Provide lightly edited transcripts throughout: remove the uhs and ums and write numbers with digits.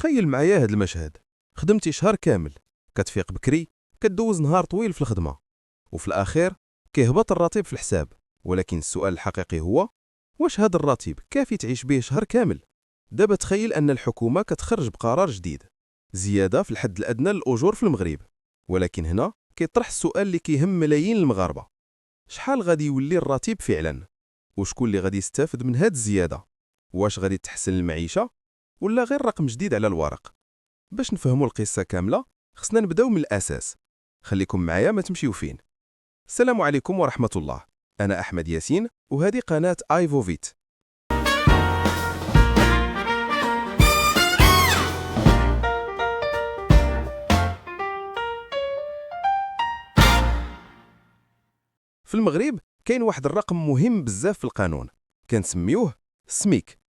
تخيل معايا هاد المشهد. خدمتي شهر كامل، كتفيق بكري، كدوز نهار طويل في الخدمة، وفي الأخير كيهبط الراتب في الحساب. ولكن السؤال الحقيقي هو: واش هاد الراتب كافي تعيش به شهر كامل؟ دابا تخيل أن الحكومة كتخرج بقرار جديد، زيادة في الحد الأدنى للأجور في المغرب. ولكن هنا كيطرح السؤال اللي كيهم ملايين المغاربة: شحال غادي يولي الراتب فعلا؟ وشكون اللي غادي يستافد من هاد الزيادة؟ واش غادي تحسن المعيشة ولا غير رقم جديد على الورق؟ باش نفهموا القصة كاملة خصنا نبداو من الأساس. خليكم معايا ما تمشيو فين. السلام عليكم ورحمة الله. أنا أحمد ياسين وهذه قناة ايفوفيت. في المغرب كاين واحد الرقم مهم بزاف في القانون، كنسميوه السميك.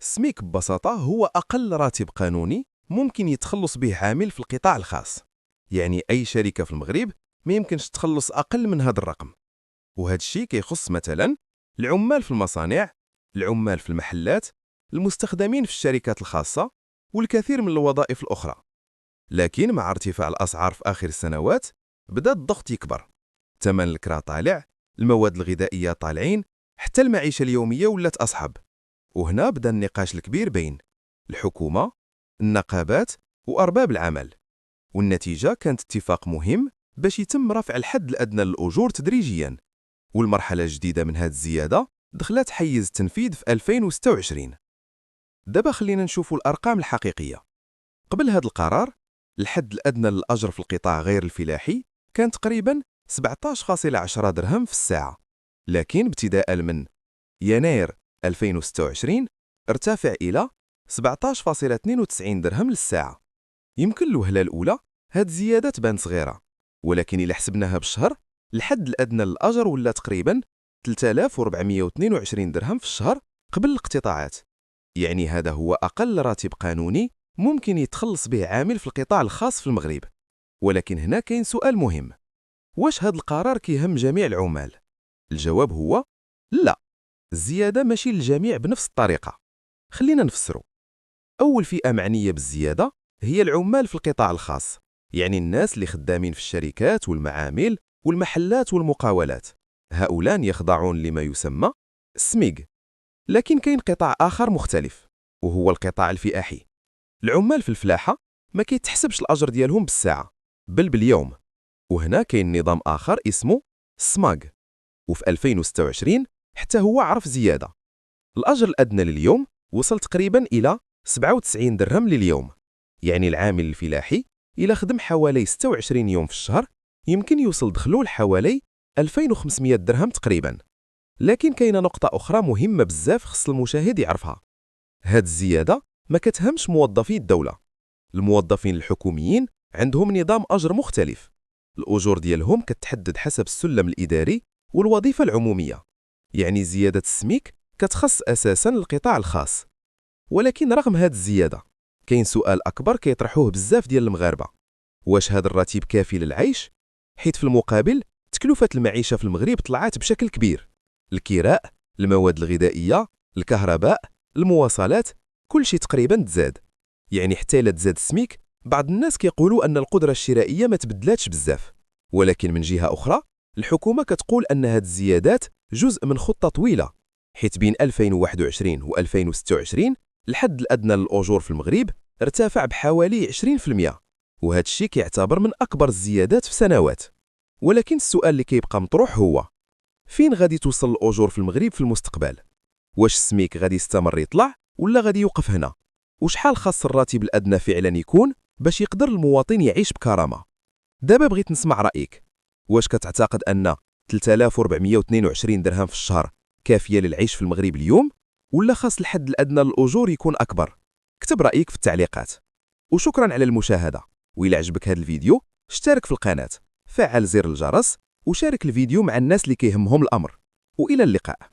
السميك ببساطة هو أقل راتب قانوني ممكن يتخلص به عامل في القطاع الخاص. يعني أي شركة في المغرب ما يمكنش تخلص أقل من هذا الرقم. وهذا الشيء كيخص مثلا العمال في المصانع، العمال في المحلات، المستخدمين في الشركات الخاصة، والكثير من الوظائف الأخرى. لكن مع ارتفاع الأسعار في آخر السنوات بدأ الضغط يكبر. ثمن الكرا طالع، المواد الغذائية طالعين، حتى المعيشة اليومية ولات أصعب. وهنا بدأ النقاش الكبير بين الحكومة، النقابات وأرباب العمل. والنتيجة كانت اتفاق مهم باش يتم رفع الحد الأدنى للأجور تدريجياً. والمرحلة الجديدة من هذه الزيادة دخلت حيز التنفيذ في 2026. دابا خلينا نشوفوا الأرقام الحقيقية. قبل هذا القرار الحد الأدنى للأجر في القطاع غير الفلاحي كان تقريباً 17.10 درهم في الساعة. لكن ابتداء من يناير 2026 ارتفع إلى 17.92 درهم للساعة. يمكن الوهلة الأولى هاد الزيادة تبان صغيرة، ولكن إلا حسبناها بالشهر الحد الأدنى للأجر ولا تقريبا 3422 درهم في الشهر قبل الاقتطاعات. يعني هذا هو أقل راتب قانوني ممكن يتخلص به عامل في القطاع الخاص في المغرب. ولكن هنا كاين سؤال مهم: واش هاد القرار كيهم جميع العمال؟ الجواب هو لا، الزيادة ماشي للجميع بنفس الطريقة. خلينا نفسروا. أول فئة معنية بالزيادة هي العمال في القطاع الخاص، يعني الناس اللي خدامين في الشركات والمعامل والمحلات والمقاولات. هؤلاء يخضعون لما يسمى السميك. لكن كاين قطاع آخر مختلف، وهو القطاع الفلاحي. العمال في الفلاحة ما كيتحسبش الأجر ديالهم بالساعة بل باليوم. وهنا كاين نظام آخر اسمه السماغ، وفي 2026 حتى هو عرف زيادة. الأجر الأدنى لليوم وصل تقريبا إلى 97 درهم لليوم. يعني العامل الفلاحي إلى خدم حوالي 26 يوم في الشهر يمكن يوصل دخله لحوالي 2500 درهم تقريبا. لكن كاينه نقطة أخرى مهمة بزاف خص المشاهد يعرفها. هاد الزيادة ما كتهمش موظفي الدولة. الموظفين الحكوميين عندهم نظام أجر مختلف. الأجور ديالهم كتحدد حسب السلم الإداري والوظيفة العمومية. يعني زيادة السميك كتخص أساسا القطاع الخاص. ولكن رغم هاد الزيادة كاين سؤال أكبر كيطرحوه بزاف ديال المغاربة: واش هاد الراتب كافي للعيش؟ حيت في المقابل تكلفة المعيشة في المغرب طلعت بشكل كبير. الكراء، المواد الغذائية، الكهرباء، المواصلات، كل شيء تقريبا تزاد. يعني حتى إلا تزاد السميك بعض الناس كيقولوا أن القدرة الشرائية ما تبدلاتش بزاف. ولكن من جهة أخرى الحكومة كتقول أن هاد الزيادات جزء من خطة طويلة، حيث بين 2021 و 2026 الحد الأدنى للأجور في المغرب ارتفع بحوالي 20%. وهذا الشيء كيعتبر من أكبر الزيادات في سنوات. ولكن السؤال اللي كيبقى مطروح هو: فين غادي توصل الأجور في المغرب في المستقبل؟ واش السميك غادي يستمر يطلع ولا غادي يوقف هنا؟ وشحال خاص الراتب الأدنى فعلا يكون باش يقدر المواطن يعيش بكرامة؟ دابا بغيت نسمع رأيك. واش كتعتقد أن 3422 درهم في الشهر كافية للعيش في المغرب اليوم، ولا خاص الحد الأدنى للأجور يكون أكبر؟ اكتب رأيك في التعليقات. وشكرا على المشاهدة. وإلا عجبك هذا الفيديو اشترك في القناة، فعل زر الجرس، وشارك الفيديو مع الناس اللي كيهمهم الأمر. وإلى اللقاء.